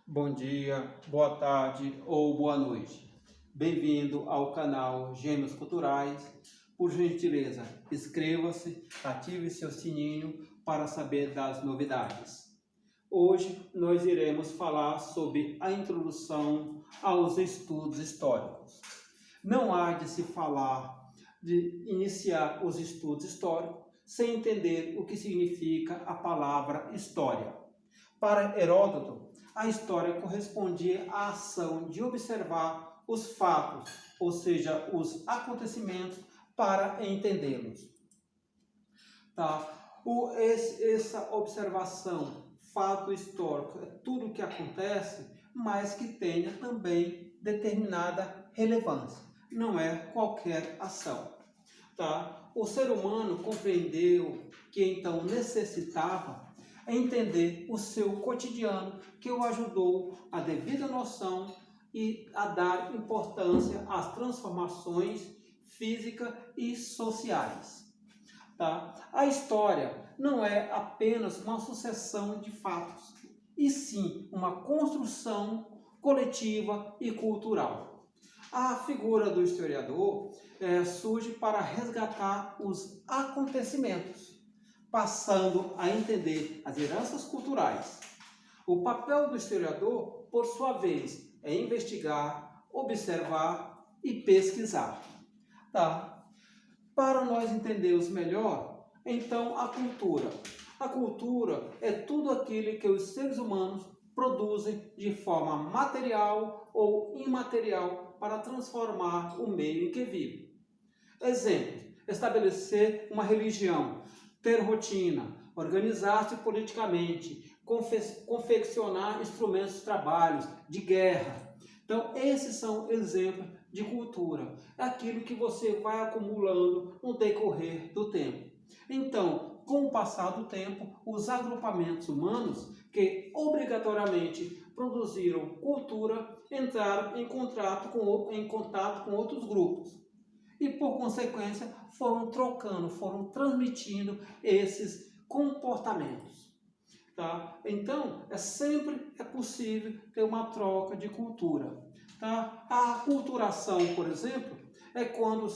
Bom dia, boa tarde ou boa noite. Bem-vindo ao canal Gêmeos Culturais. Por gentileza, inscreva-se, ative seu sininho para saber das novidades. Hoje nós iremos falar sobre a introdução aos estudos históricos. Não há de se falar de iniciar os estudos históricos sem entender o que significa a palavra história. Para Heródoto, a história correspondia à ação de observar os fatos, ou seja, os acontecimentos, para entendê-los. Essa observação, fato histórico, é tudo o que acontece, mas que tenha também determinada relevância. Não é qualquer ação. O ser humano compreendeu que então necessitava entender o seu cotidiano, que o ajudou a devida noção e a dar importância às transformações físicas e sociais. A história não é apenas uma sucessão de fatos, e sim uma construção coletiva e cultural. A figura do historiador surge para resgatar os acontecimentos, passando a entender as heranças culturais. O papel do historiador, por sua vez, é investigar, observar e pesquisar. Para nós entendermos melhor, então, a cultura. A cultura é tudo aquilo que os seres humanos produzem de forma material ou imaterial para transformar o meio em que vivem. Exemplo, estabelecer uma religião, ter rotina, organizar-se politicamente, confeccionar instrumentos de trabalho, de guerra. Então, esses são exemplos de cultura, aquilo que você vai acumulando no decorrer do tempo. Então, com o passar do tempo, os agrupamentos humanos, que obrigatoriamente produziram cultura, entraram em contato com outros grupos. E, por consequência, foram trocando, foram transmitindo esses comportamentos. Então, sempre é possível ter uma troca de cultura. A aculturação, por exemplo, é quando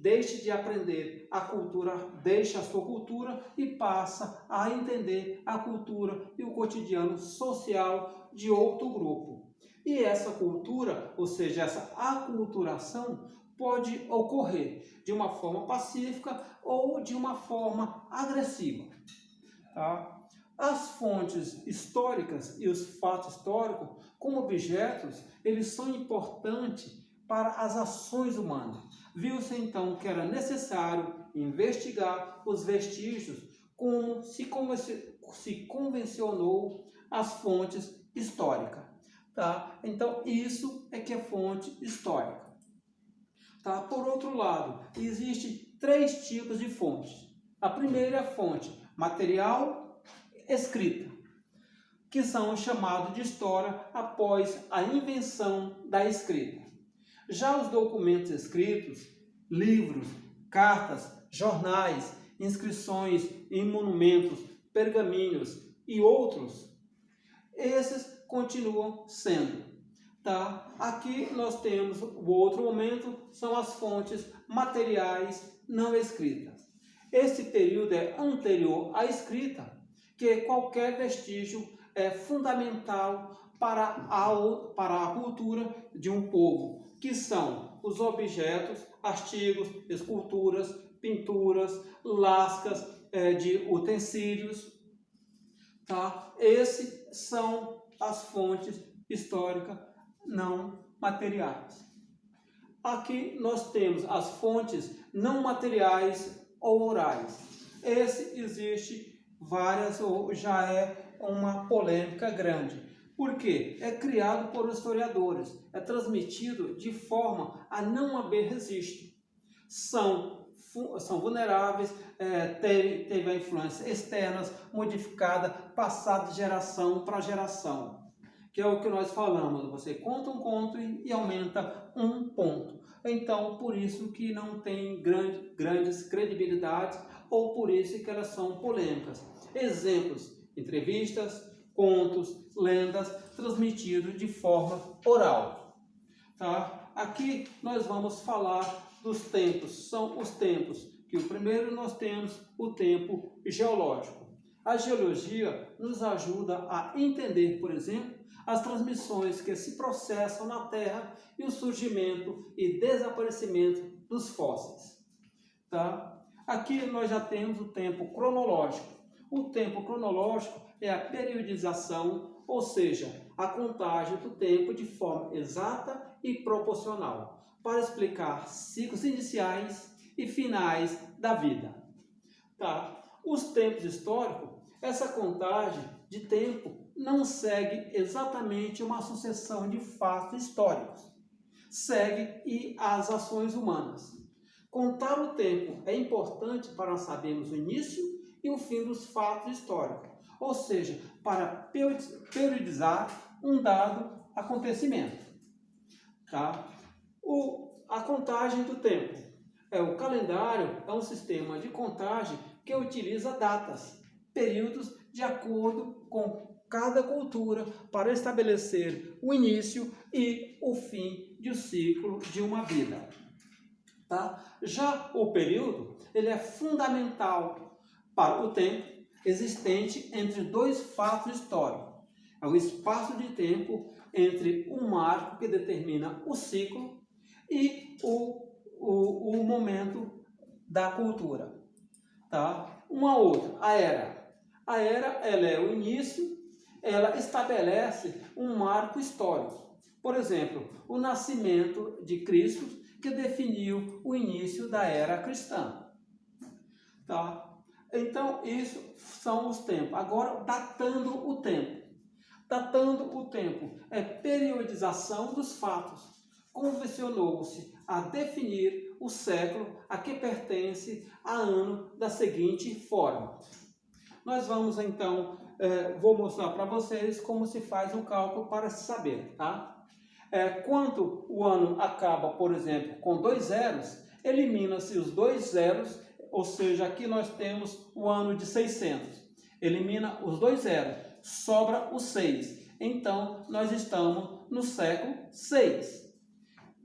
deixa de aprender a cultura, deixa a sua cultura e passa a entender a cultura e o cotidiano social de outro grupo. E essa cultura, ou seja, essa aculturação, pode ocorrer de uma forma pacífica ou de uma forma agressiva. As fontes históricas e os fatos históricos, como objetos, eles são importantes para as ações humanas. Viu-se então que era necessário investigar os vestígios, como se convencionou as fontes históricas. Então, isso é que é fonte histórica. Por outro lado, existem 3 tipos de fontes. A primeira é a fonte material escrita, que são chamados de história após a invenção da escrita. Já os documentos escritos, livros, cartas, jornais, inscrições em monumentos, pergaminhos e outros, esses continuam sendo. Aqui nós temos o outro momento, são as fontes materiais não escritas. Esse período é anterior à escrita, que qualquer vestígio é fundamental para a cultura de um povo, que são os objetos, artigos, esculturas, pinturas, lascas de utensílios. Esses são as fontes históricas não materiais. Aqui nós temos as fontes não materiais ou orais. Existe várias, ou já é uma polêmica grande. Por quê? É criado por historiadores, é transmitido de forma a não haver registro. São vulneráveis, teve a influência externas, modificada, passada de geração para geração. Que é o que nós falamos, você conta um conto e aumenta um ponto. Então, por isso que não tem grandes credibilidades, ou por isso que elas são polêmicas. Exemplos, entrevistas, contos, lendas transmitidos de forma oral. Tá? Aqui nós vamos falar dos tempos. São os tempos que o primeiro nós temos o tempo geológico. A geologia nos ajuda a entender, por exemplo, as transmissões que se processam na Terra e o surgimento e desaparecimento dos fósseis. Tá? Aqui nós já temos o tempo cronológico. O tempo cronológico é a periodização, ou seja, a contagem do tempo de forma exata e proporcional, para explicar ciclos iniciais e finais da vida. Tá? Os tempos históricos, essa contagem de tempo não segue exatamente uma sucessão de fatos históricos, segue as ações humanas. Contar o tempo é importante para sabermos o início e o fim dos fatos históricos, ou seja, para periodizar um dado acontecimento. Tá? A contagem do tempo. O calendário é um sistema de contagem que utiliza datas, períodos de acordo com cada cultura para estabelecer o início e o fim de um ciclo de uma vida. Tá? Já o período, ele é fundamental para o tempo existente entre dois fatos históricos. É o espaço de tempo entre um marco que determina o ciclo e o momento da cultura. Tá? Uma outra, a era. A era, ela é o início, ela estabelece um marco histórico. Por exemplo, o nascimento de Cristo, que definiu o início da era cristã. Tá? Então, isso são os tempos. Agora, datando o tempo. Datando o tempo é periodização dos fatos. Convencionou-se a definir o século a que pertence a ano da seguinte forma. Nós vamos então, vou mostrar para vocês como se faz um cálculo para se saber, tá? Quando o ano acaba, por exemplo, com 2 zeros, elimina-se os 2 zeros, ou seja, aqui nós temos o ano de 600. Elimina os 2 zeros, sobra o 6. Então, nós estamos no século 6.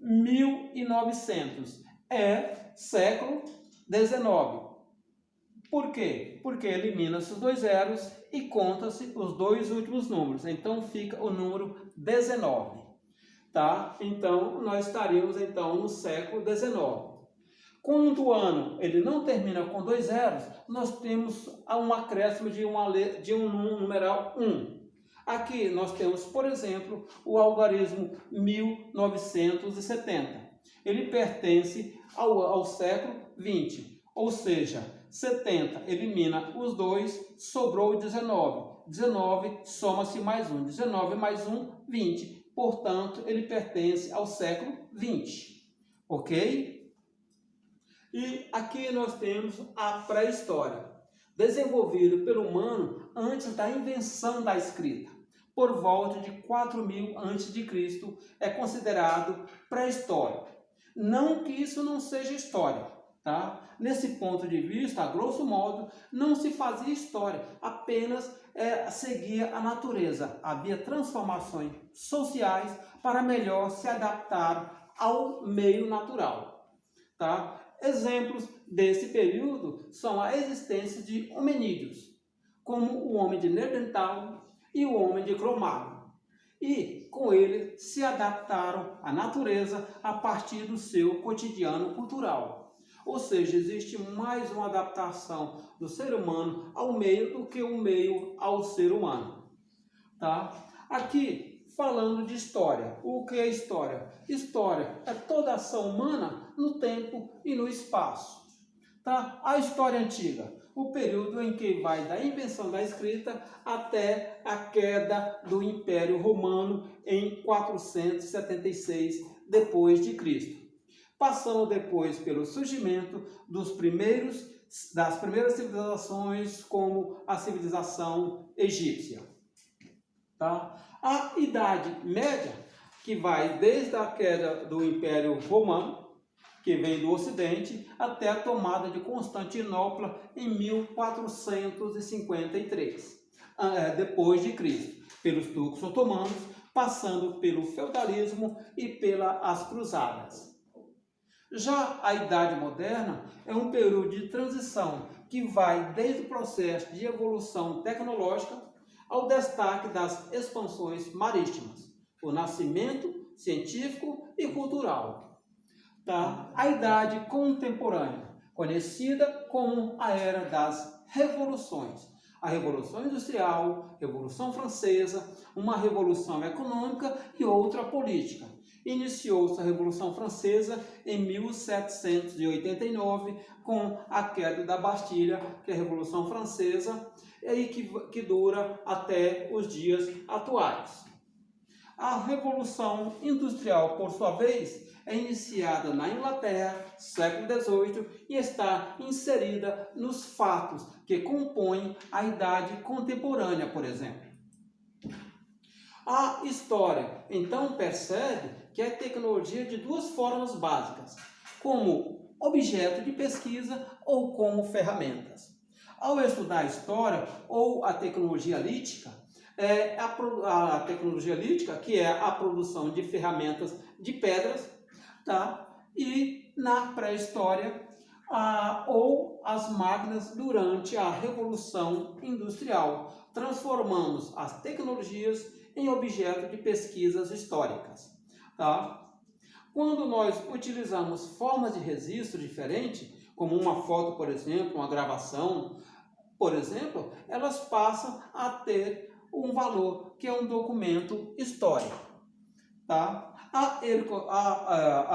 1900 é século 19. Por quê? Porque elimina-se os 2 zeros e conta-se os 2 últimos números. Então, fica o número 19. Tá? Então, nós estaríamos então no século 19. Quando o ano ele não termina com 2 zeros, nós temos um acréscimo de um numeral 1. Aqui nós temos, por exemplo, o algarismo 1970. Ele pertence ao século 20, ou seja, 70 elimina os 2, sobrou 19. 19 soma-se mais 1. 19 mais 1, 20. Portanto, ele pertence ao século 20. Ok? E aqui nós temos a pré-história, desenvolvida pelo humano antes da invenção da escrita. Por volta de 4000 a.C., é considerado pré-histórico. Não que isso não seja história, tá? Nesse ponto de vista, a grosso modo, não se fazia história, apenas seguia a natureza. Havia transformações sociais para melhor se adaptar ao meio natural. Tá? Exemplos desse período são a existência de hominídeos, como o homem de Neandertal e o homem de Cro-Magnon. E com ele se adaptaram à natureza a partir do seu cotidiano cultural. Ou seja, existe mais uma adaptação do ser humano ao meio do que o meio ao ser humano. Tá? Aqui, falando de história. O que é história? História é toda ação humana no tempo e no espaço. Tá? A história antiga, o período em que vai da invenção da escrita até a queda do Império Romano em 476 depois de Cristo. Passando depois pelo surgimento das primeiras civilizações, como a civilização egípcia. Tá? A Idade Média, que vai desde a queda do Império Romano, que vem do Ocidente, até a tomada de Constantinopla em 1453. depois de Cristo, pelos turcos otomanos, passando pelo feudalismo e pelas cruzadas. Já a Idade Moderna é um período de transição que vai desde o processo de evolução tecnológica ao destaque das expansões marítimas, o nascimento científico e cultural. Tá? A Idade Contemporânea, conhecida como a Era das Revoluções. A Revolução Industrial, Revolução Francesa, uma revolução econômica e outra política. Iniciou-se a Revolução Francesa em 1789, com a queda da Bastilha, que é a Revolução Francesa, e que dura até os dias atuais. A Revolução Industrial, por sua vez, é iniciada na Inglaterra, século XVIII, e está inserida nos fatos que compõem a Idade Contemporânea, por exemplo. A história, então, percebe que é tecnologia de duas formas básicas, como objeto de pesquisa ou como ferramentas. Ao estudar a história ou a tecnologia lítica, a tecnologia lítica, que é a produção de ferramentas de pedras, tá? E na pré-história, ou as máquinas durante a Revolução Industrial, transformando as tecnologias em objeto de pesquisas históricas. Tá? Quando nós utilizamos formas de registro diferentes, como uma foto, por exemplo, uma gravação, por exemplo, elas passam a ter um valor que é um documento histórico. Tá? A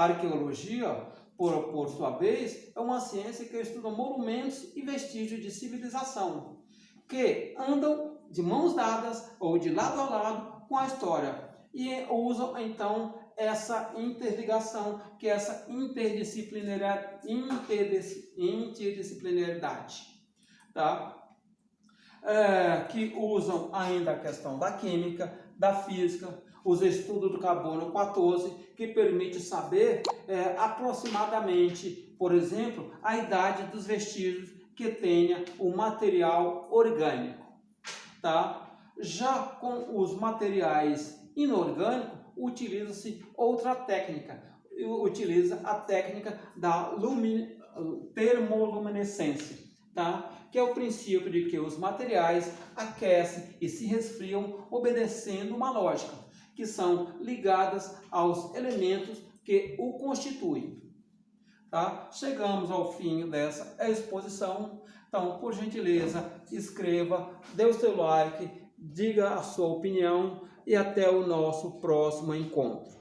arqueologia, por sua vez, é uma ciência que estuda monumentos e vestígios de civilização, que andam de mãos dadas ou de lado a lado com a história e usam, então, essa interligação, que é essa interdisciplinaridade, tá? Que usam ainda a questão da química, da física, os estudos do carbono 14, que permite saber aproximadamente, por exemplo, a idade dos vestígios que tenha o material orgânico. Tá? Já com os materiais inorgânicos, utiliza-se outra técnica, utiliza a técnica da termoluminescência, tá? Que é o princípio de que os materiais aquecem e se resfriam obedecendo uma lógica, que são ligadas aos elementos que o constituem. Tá? Chegamos ao fim dessa exposição, então, por gentileza, escreva, dê o seu like, diga a sua opinião e até o nosso próximo encontro.